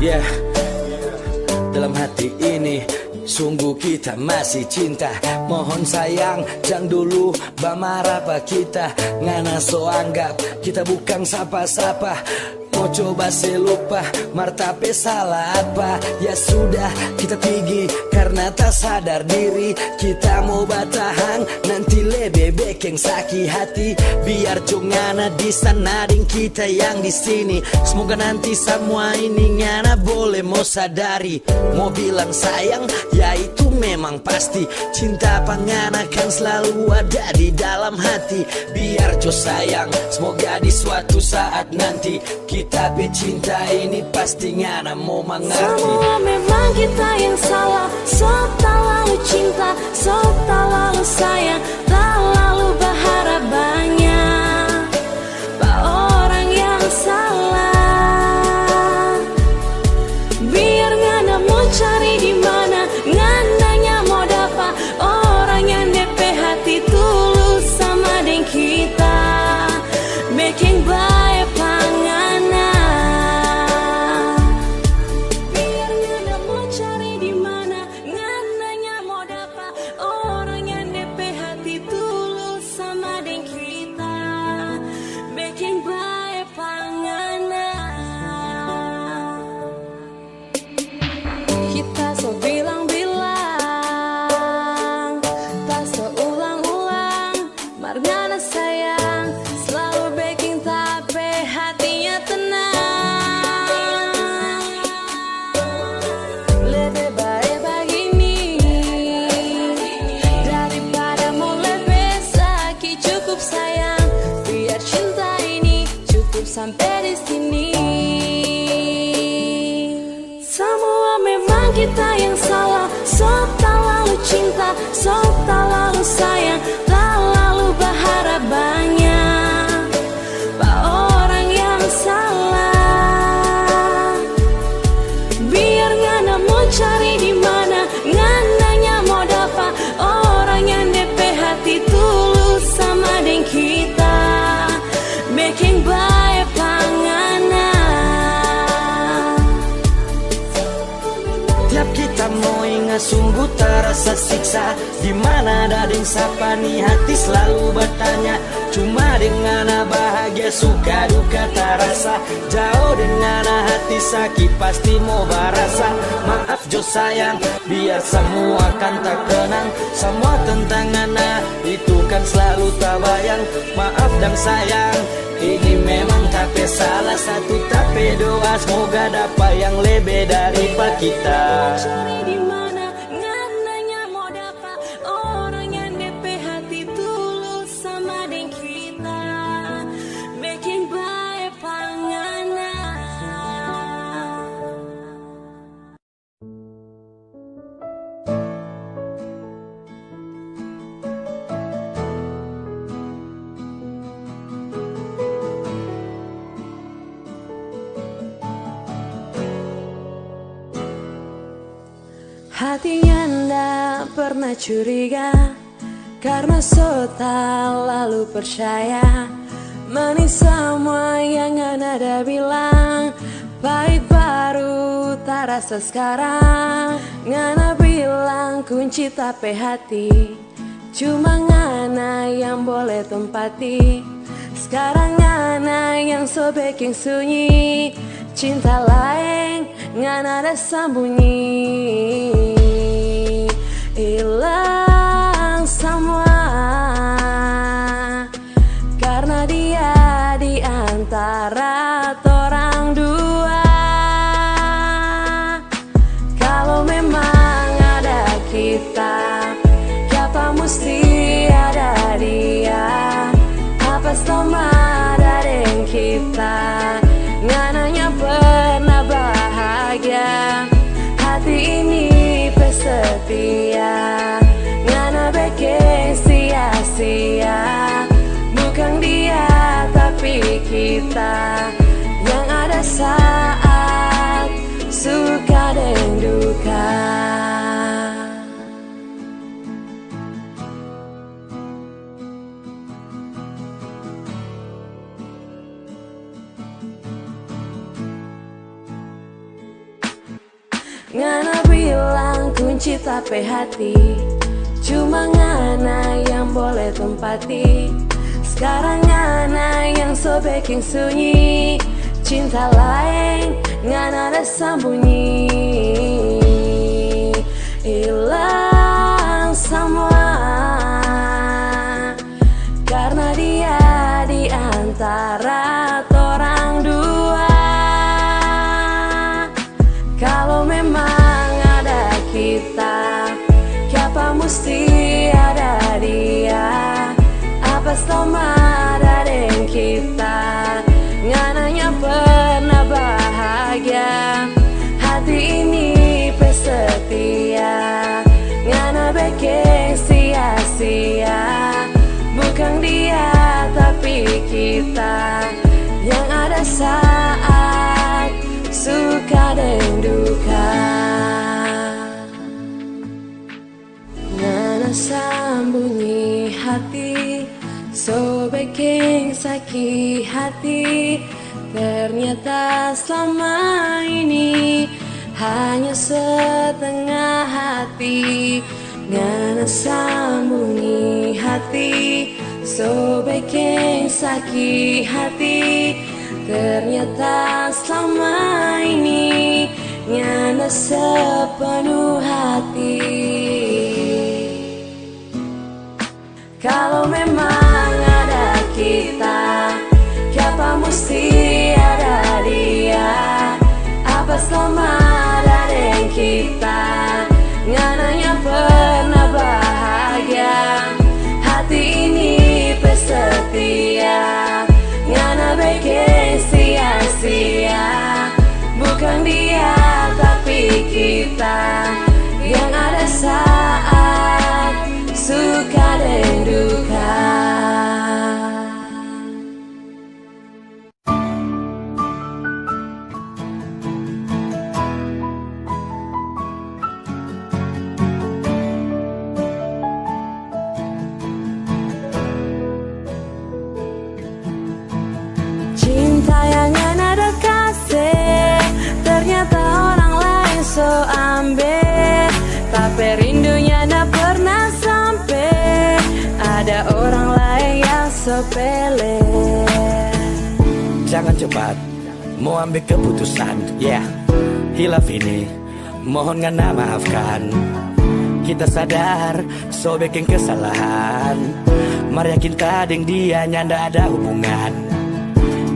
Yeah, dalam hati ini sungguh kita masih cinta. Mohon sayang jangan dulu bamarah apa kita. Ngana so anggap kita bukan sapa-sapa. Mau coba selupa martape salah apa. Ya sudah kita pergi karena tak sadar diri. Kita mau batahan nanti lebih baik yang sakit hati. Biar ngana di sana dan kita yang di sini. Semoga nanti semua ini ngana boleh mau sadari. Mau bilang sayang ya itu memang pasti. Cinta pangana kan selalu ada di dalam hati. Biar jo sayang semoga di suatu saat nanti kita bercinta ini pasti ngana mau mengerti. Semua memang kita yang salah. So tak lalu cinta, so tak lalu sayang, tak lalu berharap banyak. Pak orang yang salah. Biar ngana mau cari di mana, ngananya mau dapat orang yang DP hati tulus sama dengan kita. Making baik pangana. Biar ngana mau cari di mana, ngananya mau dapat orang yang DP hati tulus sama dengan kita. Making baik pangana. Kita so bilang-bilang, tak seulang-ulang, margana sayang, selalu baking tapi hatinya tenang. Lebih baik begini daripada mau lebih sakit. Cukup sayang, biar cinta ini cukup sampai di sini. Semua memang kita yang salah. So tak lalu cinta, so tak lalu sayang, tak lalu berharap banyak. Pak orang yang salah. Biar ngana mau cari di mana, ngananya mau dapat orang yang DP hati tulus sama dengan kita. Making baik pangana. Tiap kita mau ingat sungguh terasa siksa. Dimana ada yang sapa nih hati selalu bertanya. Cuma dengan bahagia suka duka terasa. Jauh dengan hati sakit pasti mau berasa. Maaf jo sayang biar semua kan tak kenang. Semua tentang Ana itu kan selalu tak bayang. Maaf dan sayang ini memang tapi salah satu tapi doa semoga dapat yang lebih daripada kita. Cari di mana, ngananya mau dapat orang yang DP hati tulus sama dengan kita. Making baik pangana. Hatinya ndak pernah curiga karena so tak lalu percaya. Manis semua yang Ana bilang, pahit baru tak rasa sekarang. Ngana bilang kunci tapi hati, cuma Ngana yang boleh tempati. Sekarang Ngana yang so bikin sunyi, cinta lain Ngana ada sembunyi. Hilang semua karena dia di antara orang dua. Kalau memang ada kita, kenapa mesti ada dia? Apa sama ada dengan kita? Ngananya pernah bahagia, hati ini setia. Ngana bikin sia-sia, bukan dia tapi kita yang ada saat suka dan duka. Ngana bilang kunci tape hati, cuma ngana yang boleh tempati. Sekarang ngana yang sobeking sunyi, cinta lain ngana ada sembunyi. Hilang semua karena dia di antara orang dua. Kalau memang ada kita, kenapa mesti ada dia? Apa selama ada dengan kita, ngananya pernah bahagia? Hati ini pesetia, ngana bikin sia-sia. Bukan dia tapi kita, yang ada saat suka dan duka. Ngana sembunyi hati, sobeking sakit hati. Ternyata selama ini hanya setengah hati. Ngana sembunyi hati, sobeking sakit hati. Ternyata selama ini ngana sepenuh hati. Kalau memang ada kita, kenapa mesti ada dia? Apa selama ada dengan kita, ngananya pernah bahagia? Hati ini pesetia, ngana bikin sia-sia. Bukan dia tapi kita, yang ada saat suka dan duka. Cinta yang ada kasih, ternyata orang lain so ambil. Tapi rindunya tak pernah sampai, ada orang lain yang sepele. Jangan cepat mau ambil keputusan, hilaf ini mohon ngana maafkan. Kita sadar so bikin kesalahan, mari yakin tadeng dia nyanda ada hubungan.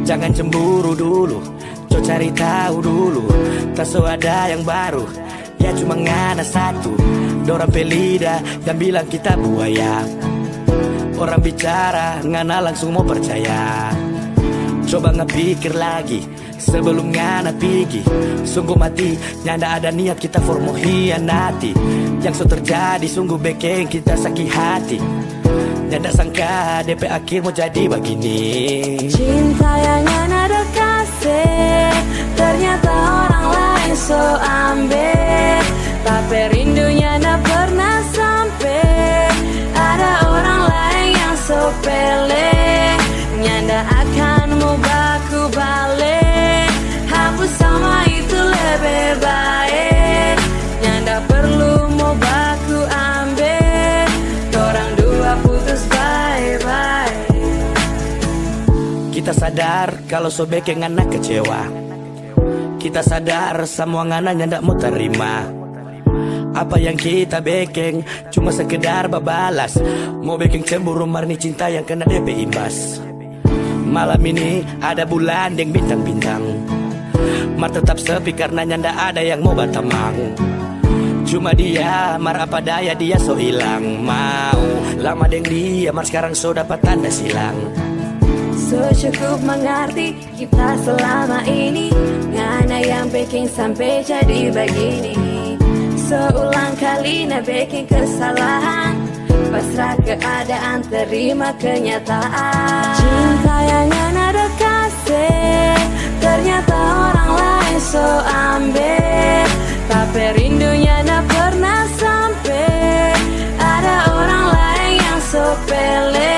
Jangan cemburu dulu, coba cari tahu dulu. Tak so ada yang baru, ya cuma ngana satu. Dorang pelida dan bilang kita buaya. Orang bicara ngana langsung mau percaya. Coba ngepikir lagi sebelum ngana pergi. Sungguh mati, nyanda ada niat kita for mau hianati. Yang so terjadi sungguh bikin kita sakit hati. Nyanda sangka DP akhir mau jadi begini. Cinta yang ada kasih, ternyata orang lain so ambil. Tapi rindunya tak pernah sampai, ada orang lain yang so pele. Nyanda akan mau baku balik, hapus sama itu lebih baik. Nyanda perlu mau baku ambil, orang dua putus bye-bye. Kita sadar kalau sobek yang ngana kecewa. Kita sadar semua ngana nyanda mau terima. Apa yang kita bikin cuma sekedar babalas. Mau bikin cemburu marni cinta yang kena DP imbas. Malam ini ada bulan yang bintang-bintang, mar tetap sepi karena nyanda ada yang mau batamang. Cuma dia, mar apa daya dia so hilang. Mau lama deng dia, mar sekarang so dapat tanda silang. So cukup mengerti kita selama ini, ngana yang bikin sampai jadi begini. Seulang kali na bikin kesalahan, pasrah keadaan terima kenyataan. Cinta yang ada kasih, ternyata orang lain so ambil. Tapi rindunya tak pernah sampai, ada orang lain yang so pele.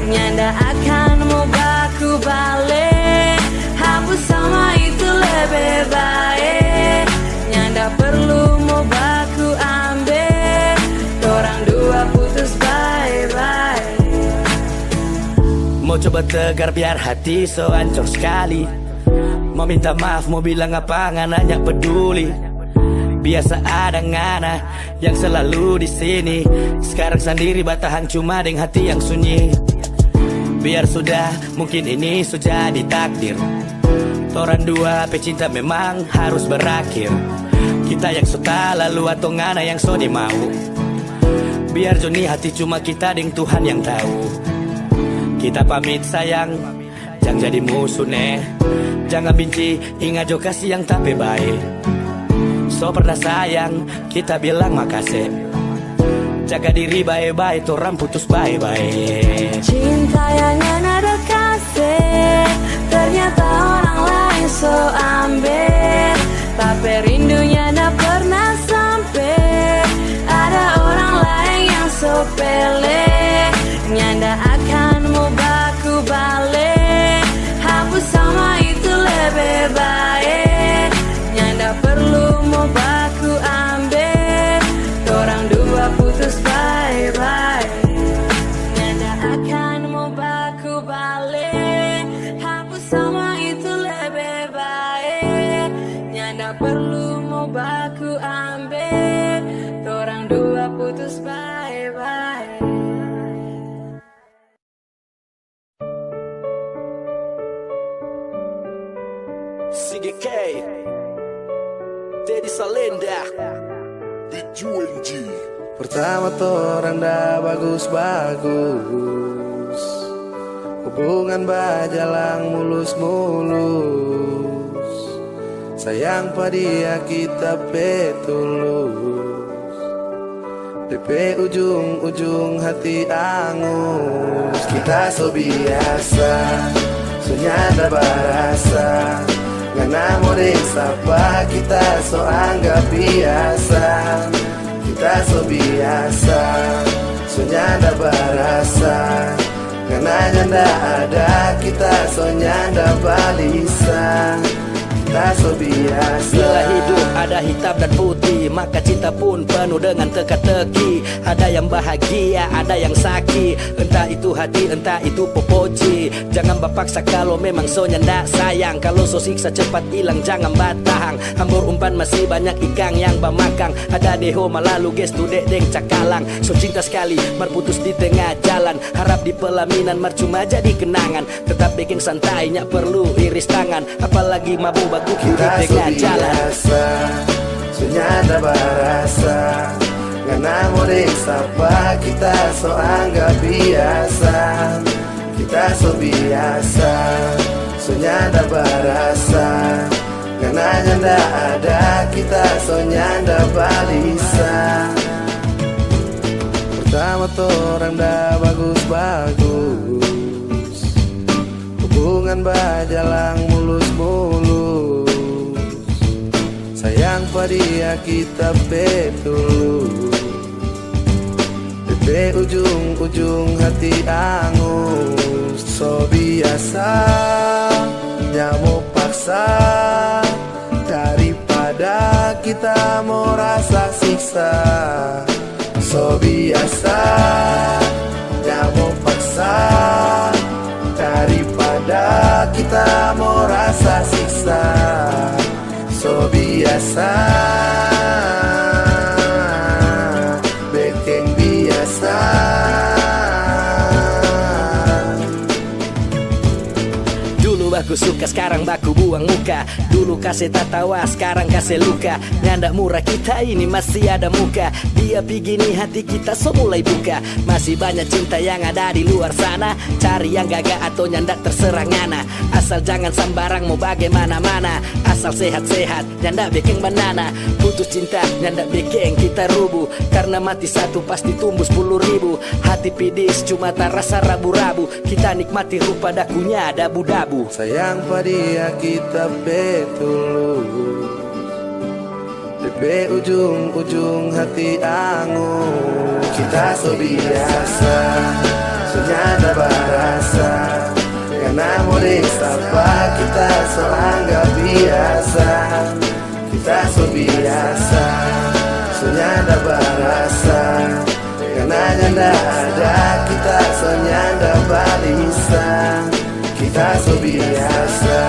Nyanda akan mau baku balik, hapus sama itu lebih baik. Nyanda perlu coba tegar biar hati so hancur sekali. Mau minta maaf, mau bilang apa, ngananya peduli. Biasa ada ngana yang selalu di sini. Sekarang sendiri batahan cuma dengan hati yang sunyi. Biar sudah, mungkin ini sudah ditakdir. Toran dua pecinta memang harus berakhir. Kita yang suka lalu atau ngana yang so di mau. Biar Joni hati cuma kita dengan Tuhan yang tahu. Kita pamit sayang, jangan jadi musuh nih. Jangan benci, ingat jo kasih yang tapi baik. So pernah sayang, kita bilang makasih. Jaga diri baik-baik, orang putus baik-baik. Cinta yang ada kasih, ternyata orang lain so ambil. Tapi rindunya tak pernah sampai. Ada orang lain yang so pele. Nyanda akan mau baku balik. Hapus sama itu lebih baik. Nyanda perlu mau baku ambil. Orang dua putus bye-bye. Nyanda akan mau baku balik. Hapus sama itu lebih baik. Nyanda perlu mau baku ambil. Orang dua putus bye-bye. CGK Teddy Salenda BJUNG. Pertama orang dah bagus-bagus, hubungan bajalang mulus-mulus. Sayang pada kita petulus. DP ujung-ujung hati angus. Kita so biasa, so nyanda barasa. Ngana modeng sapa kita so anggap biasa. Kita so biasa, so nyanda barasa. Ngana nyanda ada, kita so nyanda balisa. Kita so biasa. Bila hidup ada hitam dan putih, maka cinta pun penuh dengan teka-teki. Ada yang bahagia, ada yang sakit. Entah itu hati, entah itu popoci. Jangan bapaksa kalau memang so nyanda sayang. Kalau so siksa cepat hilang, jangan batang. Hambur umpan masih banyak ikan yang bamakang. Ada deho malalu gestu deng cakalang. So cinta sekali, berputus di tengah jalan. Harap di pelaminan cuma jadi kenangan. Tetap bikin santai, nyak perlu iris tangan. Apalagi mabuk baku di tengah jalan. So nyanda barasa. Ngana modeng sapa kita so anggap biasa. Kita so biasa, so nyanda barasa. Ngana nyanda ada, kita so nyanda balisa. Pertama orang dah bagus-bagus, hubungan bajalang mulus-mulus. Sayang pada kita betulus. DP ujung-ujung hati angus. So biasa, nyamuk paksa. Daripada kita mau rasa siksa. So biasa, nyamuk paksa. Daripada kita mau rasa siksa. So biasa, bikin biasa. Dulu baku suka, sekarang baku buang muka. Dulu kasih tatawa, sekarang kasih luka. Nyanda murah kita ini masih ada muka. Dia begini hati kita so mulai buka. Masih banyak cinta yang ada di luar sana. Cari yang gagah atau nyanda terserah ngana. Asal jangan sembarang mau bagaimana-mana. Asal sehat-sehat, nyanda bikin banana. Putus cinta, nyanda bikin kita rubuh. Karena mati satu pasti tumbuh 10.000. Hati pidis cuma tak rasa rabu-rabu. Kita nikmati rupa dakunya dabu-dabu. Sayang pada kita betulus. DP ujung-ujung hati angus. Kita so biasa, so nyanda barasa. Karena modeng sapa kita so anggap biasa. Kita so biasa, so nyanda barasa. Karena nyanda ada, kita so nyanda balisa. so biasa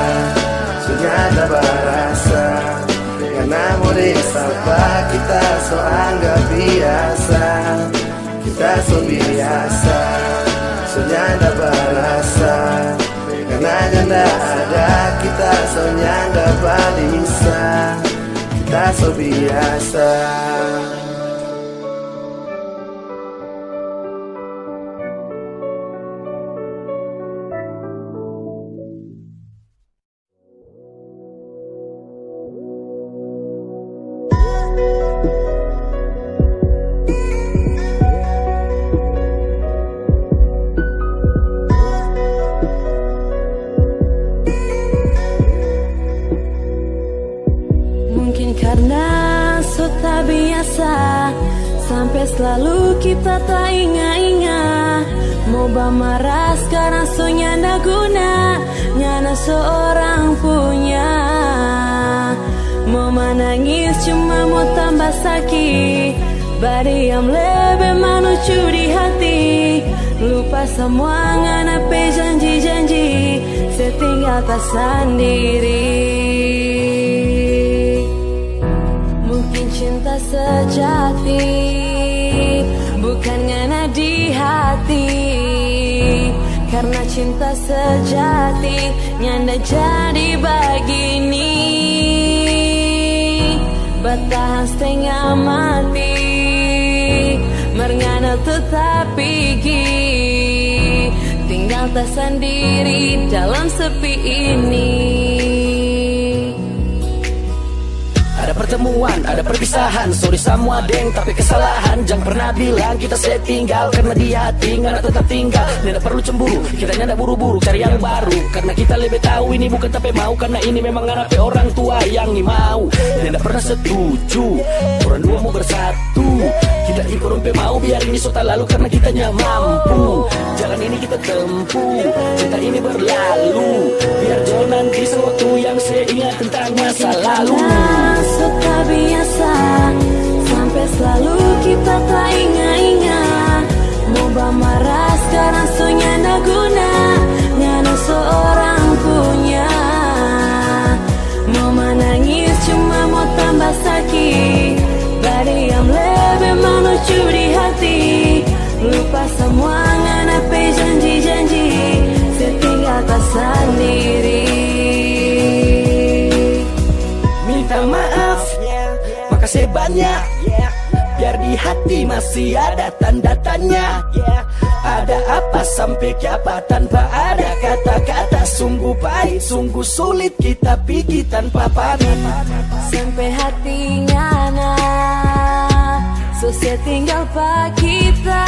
sunyata barasa karena mode sapa kita so anggap biasa kita so biasa sunyata barasa karena janda ada kita so nyanda balisa kita so biasa. Sampai selalu kita tak ingat-ingat. Mau marah sekarang so nyanda guna, nyana seorang punya. Mau menangis cuma mau tambah sakit. Bariam lebih manucu di hati. Lupa semua ngana pe janji-janji. Setinggal tak sendiri. Mungkin cinta sejati bukan ngana di hati. Karena cinta sejati nyanda jadi begini. Bertahan setengah mati merngana tetap pergi. Tinggal tak sendiri dalam sepi ini. Ada pertemuan, ada perpisahan. Sorry semua deng, tapi kesalahan. Jangan pernah bilang kita setinggal. Karena di hati nggak tetap tinggal. Tidak perlu cemburu, kita nyanda buru-buru cari yang baru. Karena kita lebih tahu ini bukan tapi mau. Karena ini memang ngarepe orang tua yang mau. Tidak pernah setuju, orang dua mau bersatu. Kita ikurumpe mau biar ini sudah lalu. Karena kitanya mampu. Jalan ini kita tempuh, cinta ini berlalu. Biar jauh nanti sesuatu yang saya ingat tentang masa lalu. Suka biasa sampai selalu kita tak ingat-ingat. Mau marah sekarang so nyanda guna, nyana seorang punya. Mau menangis cuma mau tambah sakit. Bari yang lebih menuju di hati. Lupa semua ngana pe janji-janji. Setinggal tak sendiri. Minta maaf, makasih banyak. Biar di hati masih ada tanda tanya. Ada apa sampai apa tanpa ada kata-kata. Sungguh pahit, sungguh sulit kita pergi tanpa pamit. Sampai hatinya selesai tinggal pak kita.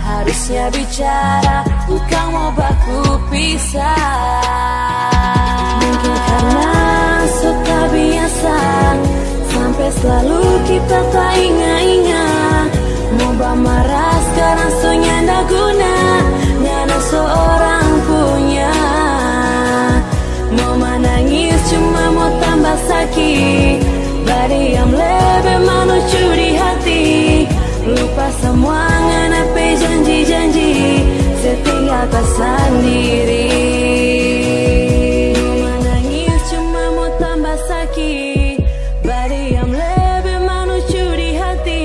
Harusnya bicara, bukan mau baku pisah. Mungkin karena suka biasa sampai selalu kita tak ingat-ingat. Mau marah sekarang so nyanda guna, nyana seorang punya. Mau menangis cuma mau tambah sakit. Bari yang lebih menuju di hati. Lupa semua ngana pe janji-janji. Setinggal tak sendiri. Mau menangis cuma mau tambah sakit. Bari yang lebih menuju di hati.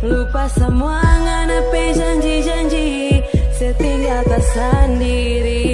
Lupa semua ngana pe janji-janji. Setinggal tak sendiri.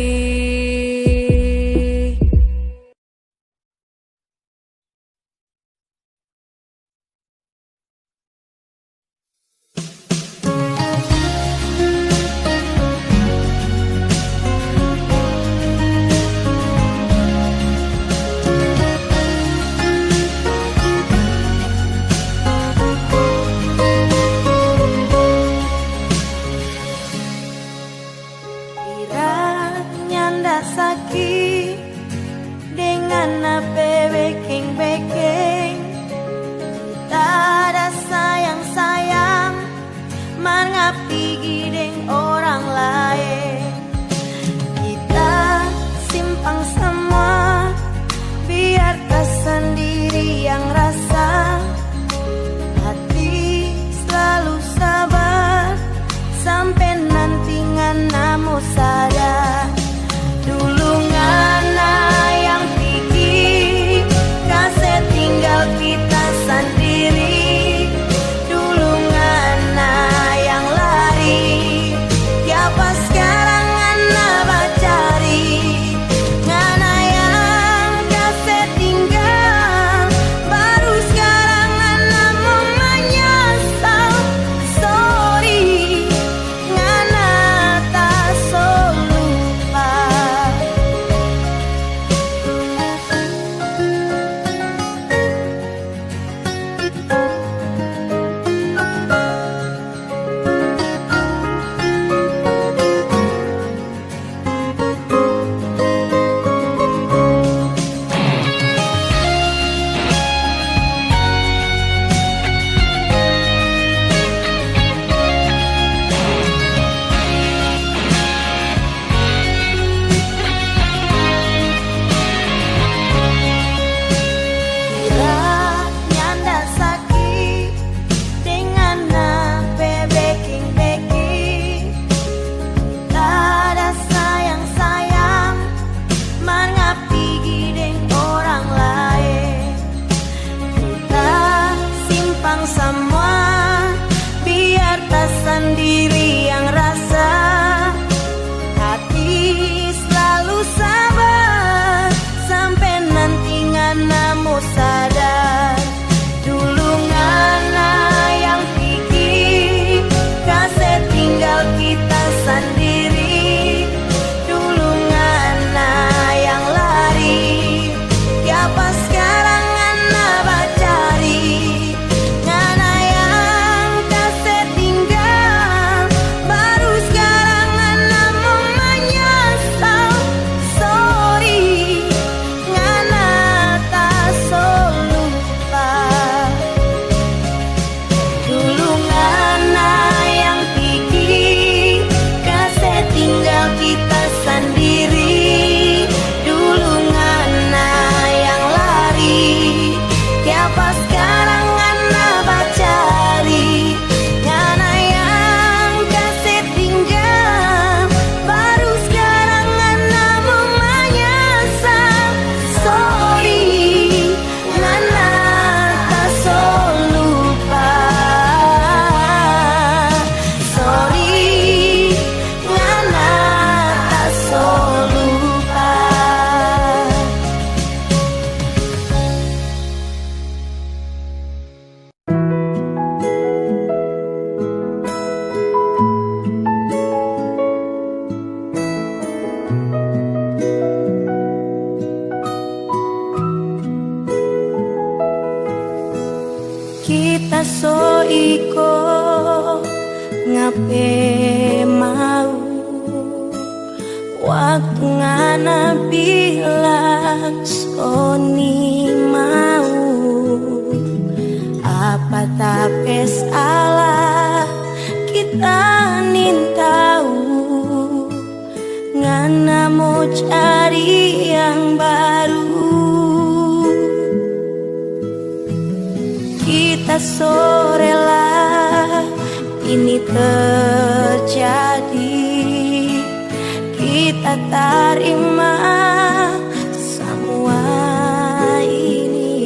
Kita so iko ngape mau waktu ngana bilang soni mau apa tapi salah kita nin tahu ngana mau cari yang baru. Kita sore lah ini terjadi, kita terima semua ini.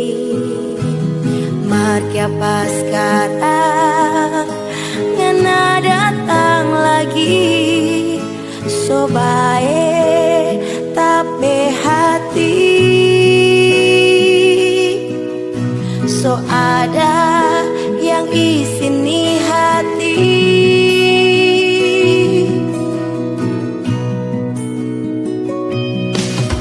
Mari apa sekarang ngana datang lagi, so baik tapi hati so ada yang isini hati.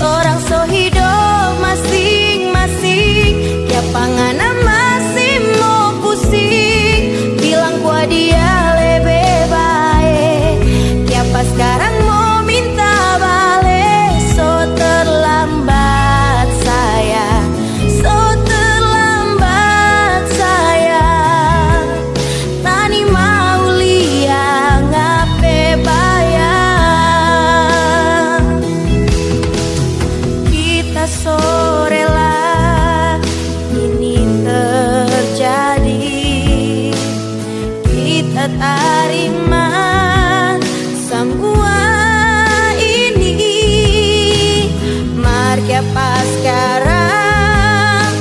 Orang so hidup masing-masing, ya pangana masih mau pusing, bilang gua dia lebih baik, ya pas sekarang mau minta balik, so terlambat saya, so terlambat saya, tani mau liang ngape bayang. Kita sore lah ini terjadi, kita terima semua ini. Mari apa sekarang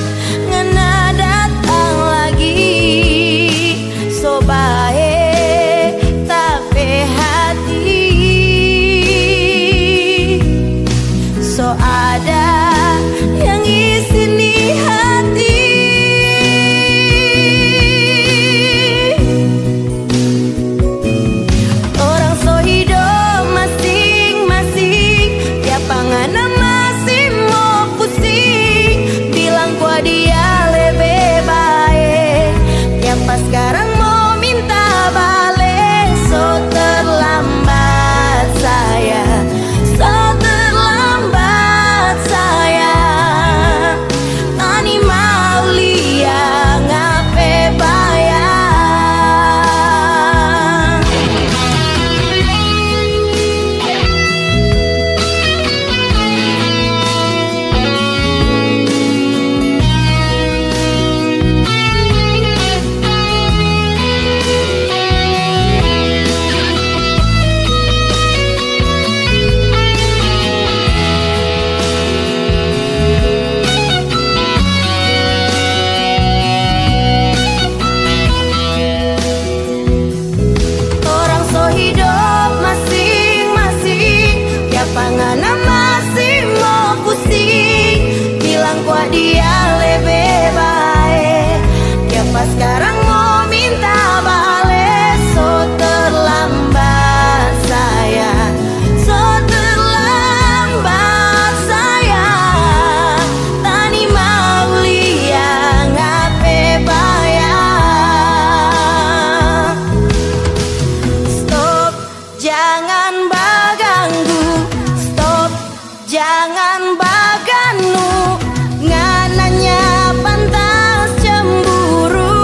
ngana datang lagi, so baik tapi hati so ada yang isini hati. Orang so hidup masing-masing, ya pangana masih mau pusing, bilang gua dia lebih baik, ya pas sekarang mau minta balik, so terlambat saya, so terlambat saya, tani mau liang ngape bayang. Orang so hidup masing-masing, ya pangana masih mau pusing, bilang gua dia lebih baik, ya pas sekarang mau minta balik, so terlambat saya, so terlambat saya, tani mau liang ngape bayang. Stop, jangan baganggu, stop, jangan baganu, ngananya pantas cemburu.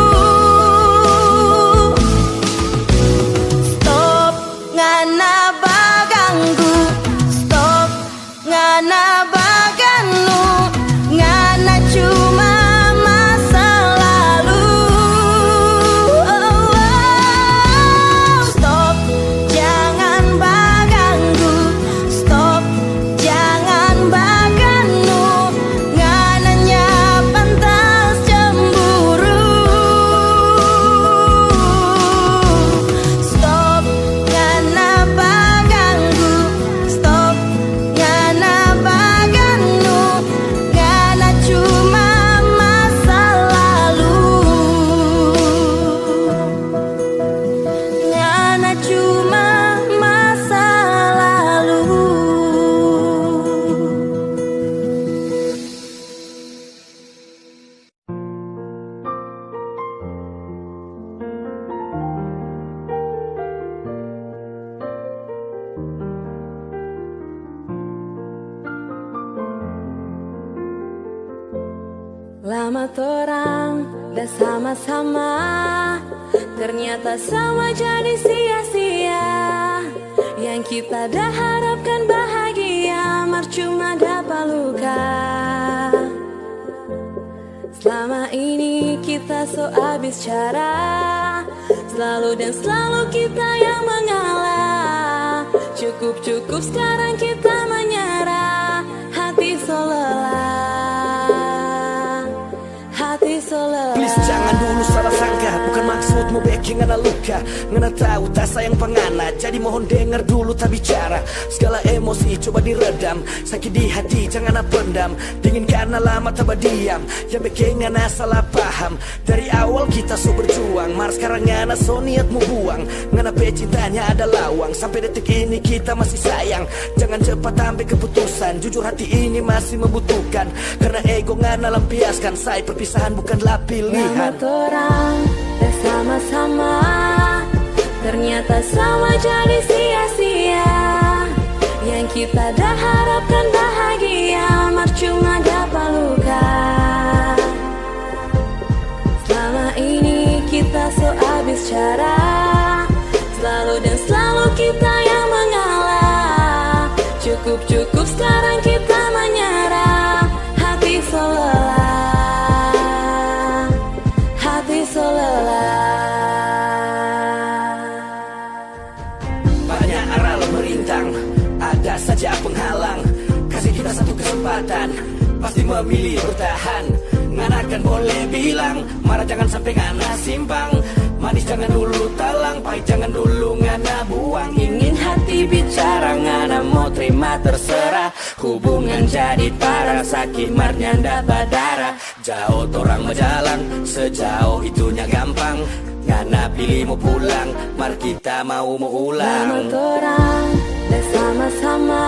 Lama torang dah sama-sama, ternyata sama jadi sia-sia. Yang kita dah harapkan bahagia, cuma dapat luka. Selama ini kita so abis cara, selalu dan selalu kita yang mengalah. Cukup-cukup sekarang kita menyerah, hati so lelah, hati so lelah. Please jangan dulu salah sangka, bukan maksudmu bikin ngana luka. Ngana tahu tak sayang pengana, jadi mohon dengar dulu tak bicara. Segala emosi coba diredam, sakit di hati jangan pendam. Dingin karena lama tak berdiam, yang bikin ngana salah paham. Dari awal kita so berjuang, mar sekarang ngana so niatmu buang. Ngana pe cintanya ada lawang, sampai detik ini kita masih sayang. Jangan cepat ambil keputusan, jujur hati ini masih membutuhkan. Karena ego ngana lampiaskan, say perpisahan bukanlah pilihan. Lama torang dah sama-sama, ternyata sama jadi sia-sia. Yang kita dah harapkan bahagia, cuma dapat luka. Selama ini kita so abis cara, selalu dan selalu kita yang mengalah. Cukup-cukup sekarang kita menyerah, hati so lelah, hati so lelah. Banyak arah merintang, ada saja penghalang. Kasih kita satu kesempatan, pasti memilih bertahan. Ngana kan boleh bilang, marah jangan sampai ngana simpang. Manis jangan dulu talang, pahit jangan dulu ngana buang. Ingin hati bicara, ngana mau terima terserah. Hubungan jadi parah, sakit marnya dapat darah. Jauh torang berjalan, sejauh itunya gampang. Ngana pilih mau pulang, mar kita mau ulang. Lama torang dah sama-sama,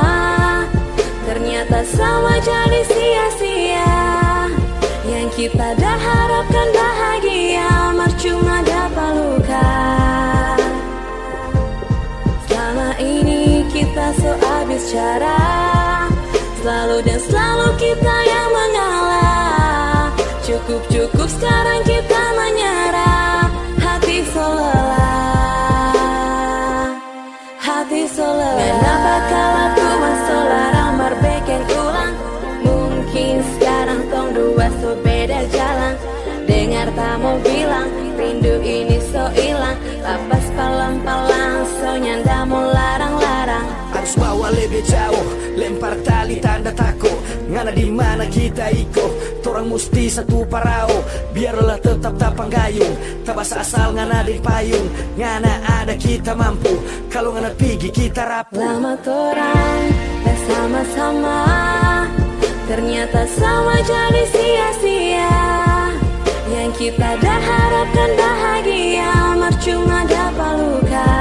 ternyata sama jadi sia-sia. Yang kita dah harapkan bahagia, cuma dapat luka. Selama ini kita so abis cara, selalu dan selalu kita yang mengalah. Cukup-cukup sekarang kita menyerah, hati so lelah, hati so lelah. Kenapa kalau aku masuk larang berbeken ulang? Mungkin sekarang tong dua so beda jalan. Dengar tamu bilang, rindu ini so hilang. Lapas palang-palang, so nyanda mau larang-larang. Harus bawa lebih jauh, lempar tali tanda takut. Ngana di mana kita ikut, torang musti satu parao. Biarlah tetap tapang gayung, tabas asal ngana di payung. Ngana ada kita mampu, kalau ngana pergi kita rapuh. Lama torang dah sama-sama, ternyata sama jadi sia-sia. Yang kita dah harapkan bahagia, cuma dapat luka.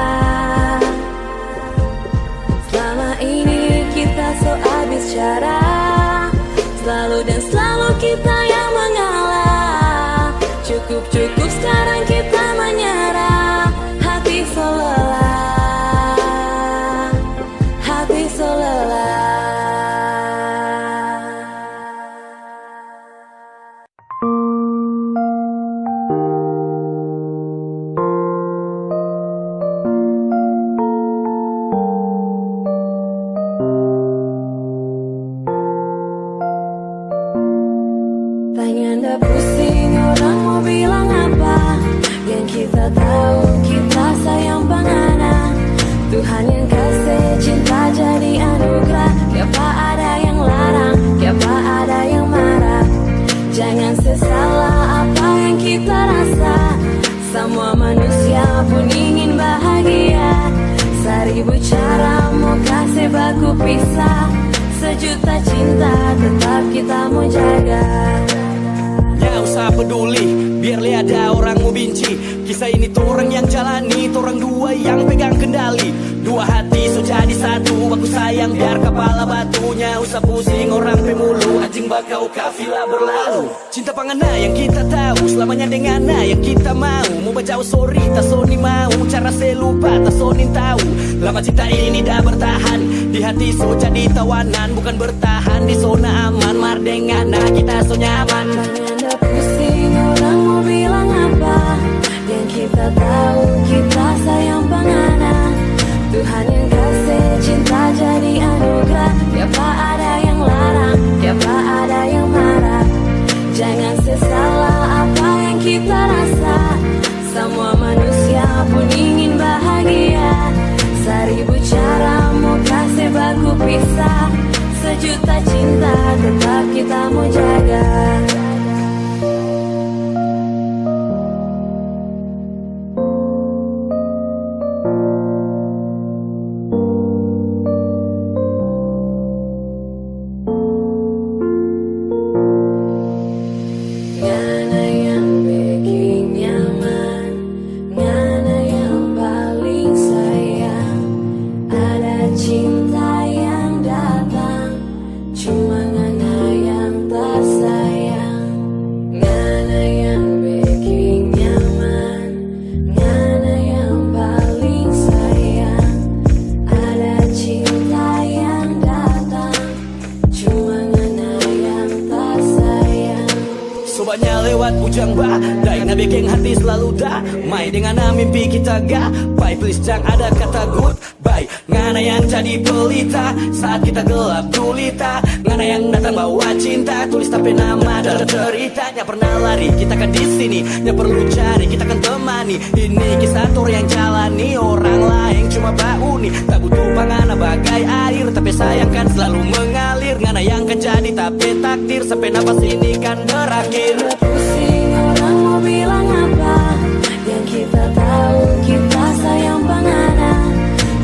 Selama ini kita so abis cara, selalu dan selalu kita yang mengalah. Cukup-cukup sekarang kita menyerah, hati so lelah, hati so lelah. Tanya pusing orang mau bilang apa, yang kita tahu kita sayang pengana. Tuhan yang kasih cinta jadi anugerah. Siapa ada yang larang, siapa ada yang marah. Jangan sesalah apa yang kita rasa. Semua manusia pun ingin bahagia. Seribu cara mau kasih baku pisah. Sejuta cinta tetap kita mau jaga. Gak usah peduli, biar lihat ada orang mau benci. Kisah ini torang yang jalani, torang dua yang pegang kendali. Dua hati so jadi satu, aku sayang biar kepala batunya. Usah pusing orang pemulu, anjing bakau kafilah berlalu. Cinta pangana yang kita tahu, selamanya denganna yang kita mau. Mau bajau sorry, tak soni mau, cara selupa tak sonin tahu. Lama cinta ini dah bertahan, di hati so jadi tawanan. Bukan bertahan di zona aman, mar denganna kita so nyaman. Sejuta cinta tetap kita mau jaga. Ngana yang bikin nyaman, ngana yang paling sayang. Ada cinta yang datang, cuma ngana yang tersayang. Ngana yang bikin nyaman, ngana yang paling sayang. Ada cinta yang datang, cuma ngana yang tersayang. Sobatnya lewat bujang badai, na bikin hati selalu damai dengan mimpi kita gapai. Please jangan ada kata goodbye. Ngana yang jadi pelita saat kita gelap gulita. Ngana yang datang bawa cinta, tulis tapi nama dan cerita. Nya pernah lari, kita kan di sini. Nya perlu cari, kita kan temani. Ini kisah tur yang jalani, orang lain cuma bauni. Tak butuh pangana bagai air, tapi sayang kan selalu mengalir. Ngana yang kan jadi tapi takdir, sampai nafas ini kan berakhir. Pusing orang mau bilang apa, yang kita tahu kita sayang pangana.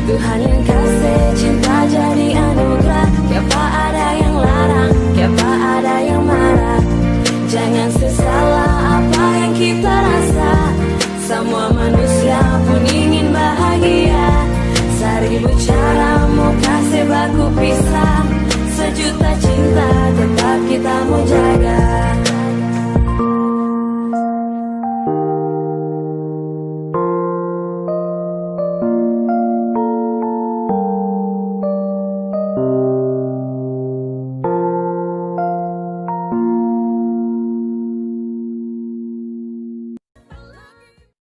Tuhan yang kasih cinta jadi anugerah. Siapa ada yang larang, siapa ada yang marah. Jangan sesalah apa yang kita rasa. Semua manusia pun ingin bahagia. Seribu cara mau kasih baku pisah. Sejuta cinta tetap kita mau jaga.